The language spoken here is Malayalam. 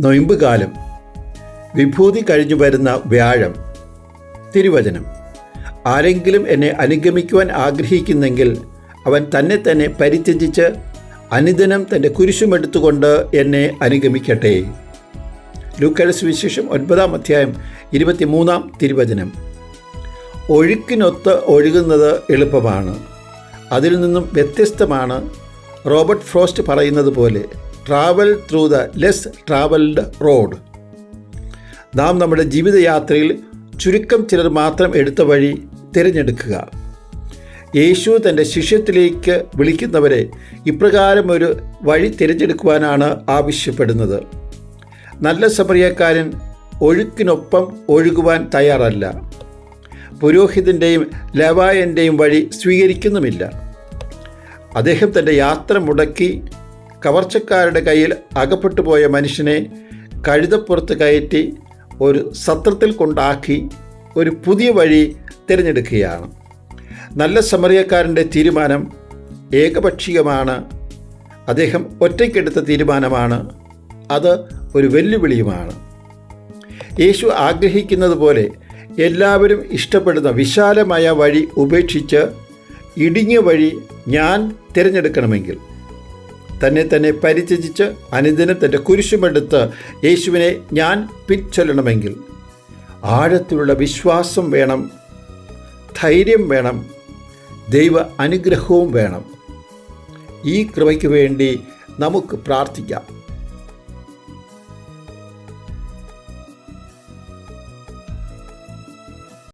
നൊയമ്പുകാലം, വിഭൂതി കഴിഞ്ഞു വരുന്ന വ്യാഴം. തിരുവചനം: ആരെങ്കിലും എന്നെ അനുഗമിക്കുവാൻ ആഗ്രഹിക്കുന്നെങ്കിൽ അവൻ തന്നെ തന്നെ പരിത്യജിച്ച് അനുദിനം തൻ്റെ കുരിശുമെടുത്തുകൊണ്ട് എന്നെ അനുഗമിക്കട്ടെ. ലൂക്കായുടെ സുവിശേഷം 9-ാം അധ്യായം 23-ാം തിരുവചനം: ഒഴുക്കിനൊത്ത് ഒഴുകുന്നത് എളുപ്പമാണ്, അതിൽ നിന്നും വ്യത്യസ്തമാണ് റോബർട്ട് ഫ്രോസ്റ്റ് പറയുന്നത് പോലെ travel through the less travelled road. നാം നമ്മുടെ ജീവിതയാത്രയിൽ ചുരുക്കം ചിലർ മാത്രം എടുത്ത വഴി തിരഞ്ഞെടുക്കുക. യേശു തൻ്റെ ശിഷ്യത്തിലേക്ക് വിളിക്കുന്നവരെ ഇപ്രകാരം ഒരു വഴി തിരഞ്ഞെടുക്കുവാനാണ് ആവശ്യപ്പെടുന്നത്. നല്ല സമറിയക്കാരൻ ഒഴുക്കിനൊപ്പം ഒഴുകുവാൻ തയ്യാറല്ല. പുരോഹിതൻ്റെയും ലേവായൻ്റെയും വഴി സ്വീകരിക്കുന്നുമില്ല. അദ്ദേഹം തൻ്റെ യാത്ര മുടക്കി കവർച്ചക്കാരുടെ കയ്യിൽ അകപ്പെട്ടു പോയ മനുഷ്യനെ കഴുതപ്പുറത്ത് കയറ്റി ഒരു സത്രത്തിൽ കൊണ്ടാക്കി ഒരു പുതിയ വഴി തിരഞ്ഞെടുക്കുകയാണ്. നല്ല സമറിയക്കാരൻ്റെ തീരുമാനം ഏകപക്ഷീയമാണ്. അദ്ദേഹം ഒറ്റയ്ക്കെടുത്ത തീരുമാനമാണ്. അത് ഒരു വെല്ലുവിളിയുമാണ്. യേശു ആഗ്രഹിക്കുന്നത് പോലെ എല്ലാവരും ഇഷ്ടപ്പെടുന്ന വിശാലമായ വഴി ഉപേക്ഷിച്ച് ഇടുങ്ങിയ വഴി ഞാൻ തിരഞ്ഞെടുക്കണമെങ്കിൽ, തന്നെ തന്നെ പരിത്യജിച്ച് അനുദിനം തൻ്റെ കുരിശുമെടുത്ത് യേശുവിനെ ഞാൻ പിൻചൊല്ലണമെങ്കിൽ ആഴത്തിലുള്ള വിശ്വാസം വേണം, ധൈര്യം വേണം, ദൈവ അനുഗ്രഹവും വേണം. ഈ കൃപയ്ക്ക് വേണ്ടി നമുക്ക് പ്രാർത്ഥിക്കാം.